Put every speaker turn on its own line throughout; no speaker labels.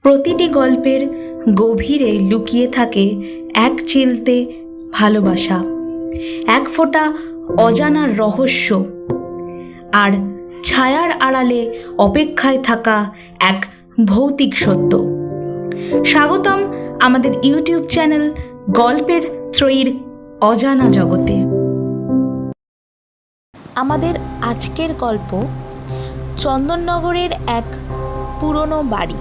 প্রতিটি গল্পের গভীরে লুকিয়ে থাকে এক চিলতে ভালোবাসা, এক ফোঁটা অজানার রহস্য, আর ছায়ার আড়ালে অপেক্ষায় থাকা এক ভৌতিক সত্য। স্বাগতম আমাদের ইউটিউব চ্যানেল গল্পের ত্রয়ীর অজানা জগতে। আমাদের আজকের গল্প চন্দননগরের এক পুরনো বাড়ি।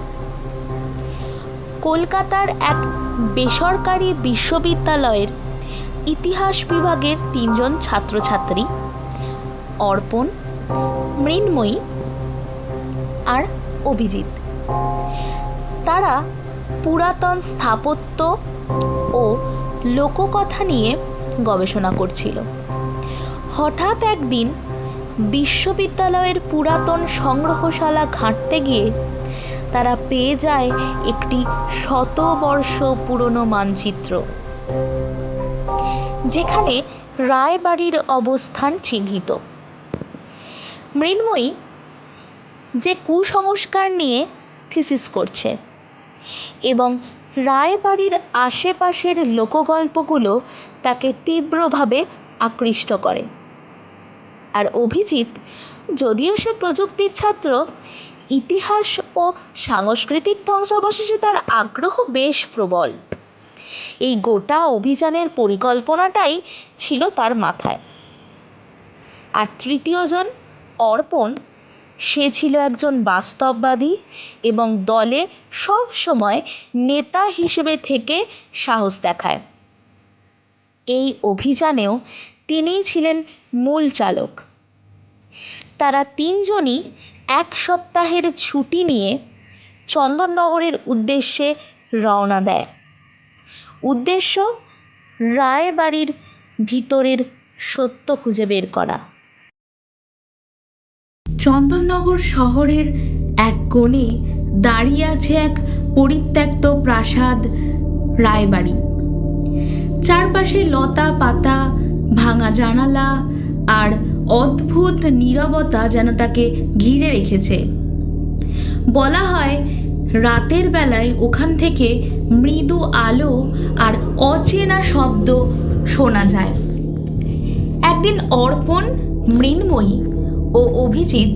কলকাতার এক বেসরকারি বিশ্ববিদ্যালয়ের ইতিহাস বিভাগের 3 জন ছাত্রছাত্রী, অর্পণ, মৃন্ময়ী আর অভিজিৎ, তারা পুরাতন স্থাপত্য ও লোককথা নিয়ে গবেষণা করছিল। হঠাৎ একদিন বিশ্ববিদ্যালয়ের পুরাতন সংগ্রহশালা ঘাঁটতে গিয়ে তারা পেয়ে যায় একটি শতবর্ষ পুরনো মানচিত্র, যেখানে রায়বাড়ির অবস্থান চিহ্নিত। মৃন্ময়ী যে কুসংস্কার নিয়ে থিসিস করছে এবং রায়বাড়ির আশেপাশের লোকগল্পগুলো তাকে তীব্রভাবে আকৃষ্ট করে। আর অভিজিৎ, যদিও সে প্রযুক্তির ছাত্র, ইতিহাস ও সাংস্কৃতিক ধ্বংসাবশেষে তার আগ্রহ বেশ প্রবল। এই গোটা অভিযানের পরিকল্পনাটাই ছিল তার মাথায়। আর তৃতীয় জন, অর্পণ, সে ছিল একজন বাস্তববাদী এবং দলে সব সময় নেতা হিসেবে থেকে সাহস দেখায়। এই অভিযানেও তিনিই ছিলেন মূল চালক। তারা 3 জনই 1 সপ্তাহের ছুটি নিয়ে চন্দননগরের উদ্দেশ্যে রওনা দেয়। উদ্দেশ্য রায়বাড়ির ভিতরের সত্য খুঁজে বের করা। চন্দননগর শহরের এক কোণে দাঁড়িয়ে আছে এক পরিত্যক্ত প্রাসাদ, রায়বাড়ি। চারপাশে লতা পাতা, ভাঙা জানালা আর অদ্ভুত নীরবতা যেন তাকে ঘিরে রেখেছে। বলা হয় রাতের বেলায় ওখান থেকে মৃদু আলো আর অচেনা শব্দ শোনা যায়। একদিন অর্পণ, মৃন্ময়ী ও অভিজিৎ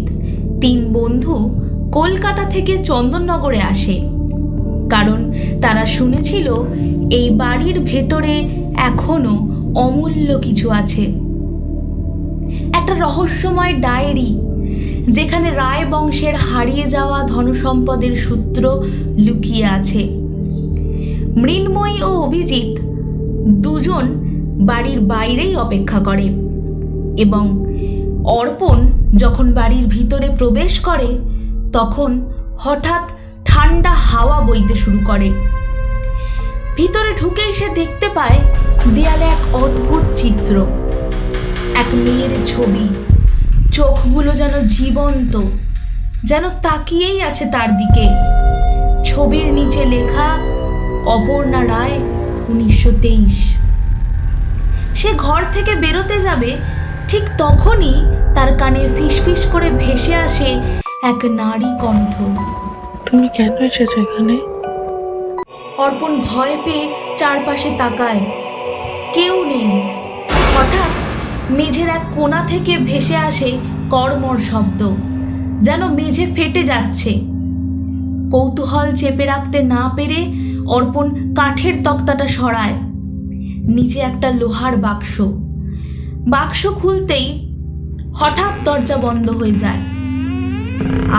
3 বন্ধু কলকাতা থেকে চন্দননগরে আসে, কারণ তারা শুনেছিল এই বাড়ির ভেতরে এখনো অমূল্য কিছু আছে। একটা রহস্যময় ডায়েরি, যেখানে রায় বংশের হারিয়ে যাওয়া ধনসম্পদের সূত্র লুকিয়ে আছে। মৃন্ময়ী ও অভিজিৎ দুজন বাড়ির বাইরেই অপেক্ষা করে এবং অর্পণ যখন বাড়ির ভিতরে প্রবেশ করে তখন হঠাৎ ঠান্ডা হাওয়া বইতে শুরু করে। ভিতরে ঢুকেই সে দেখতে পায় দেয়ালে এক অদ্ভুত চিত্র, এক মেয়ের ছবি। চোখগুলো যেন জীবন্ত, যেন তাকিয়েই আছে তার দিকে। ছবির নিচে লেখা অপর্ণা রায়, 1923। সে ঘর থেকে বেরোতে যাবে, ঠিক তখনই তার কানে ফিসফিস করে ভেসে আসে এক নারী কণ্ঠ।
তুমি কেন এসেছো এখানে?
অর্পণ ভয় পেয়ে চারপাশে তাকায়, কেউ নেই। হঠাৎ মেঝের এক কোণা থেকে ভেসে আসে কড়মড় শব্দ, যেন মেঝে ফেটে যাচ্ছে। কৌতূহল চেপে রাখতে না পেরে অর্পণ কাঠের তক্তাটা সরায়। নিচে একটা লোহার বাক্স। বাক্স খুলতেই হঠাৎ দরজা বন্ধ হয়ে যায়,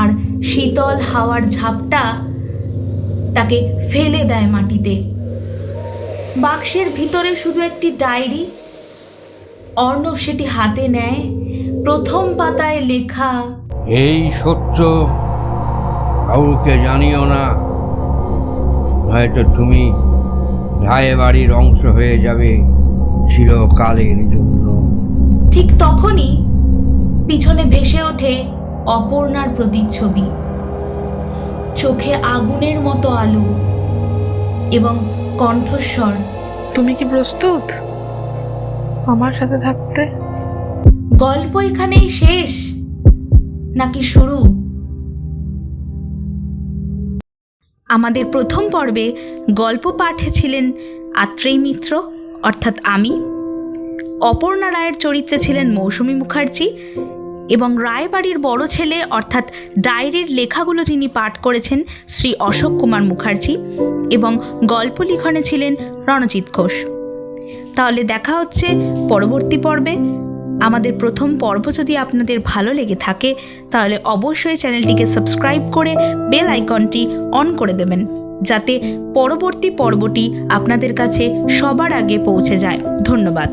আর শীতল হাওয়ার ঝাপটা তাকে ফেলে দেয় মাটিতে। বাক্সের ভিতরে শুধু একটি ডায়েরি। অর্ণব সেটি হাতে নেয়। প্রথম পাতায় লেখা,
এই সত্য কাউকে জানিও না, হয়তো তুমি রায়বাড়ির অংশ হয়ে যাবে চিরকালের জন্য।
ঠিক তখনই পিছনে ভেসে ওঠে অপর্ণার প্রতিচ্ছবি। চোখে আগুনের মতো আলো এবং কণ্ঠস্বর,
তুমি কি প্রস্তুত আমার সাথে থাকতে?
গল্প এখানেই শেষ নাকি শুরু? আমাদের প্রথম পর্বে গল্প পাঠে ছিলেন আত্রেয় মিত্র অর্থাৎ আমি, অপর্ণা রায়ের চরিত্রে ছিলেন মৌসুমী মুখার্জি এবং রায়বাড়ির বড় ছেলে অর্থাৎ ডায়েরির লেখাগুলো যিনি পাঠ করেছেন শ্রী অশোক কুমার মুখার্জি এবং গল্প লিখনে ছিলেন রণজিৎ ঘোষ। তাহলে দেখা হচ্ছে পরবর্তী পর্বে। আমাদের প্রথম পর্ব যদি আপনাদের ভালো লেগে থাকে তাহলে অবশ্যই চ্যানেলটিকে সাবস্ক্রাইব করে বেল আইকনটি অন করে দেবেন, যাতে পরবর্তী পর্বটি আপনাদের কাছে সবার আগে পৌঁছে যায়। ধন্যবাদ।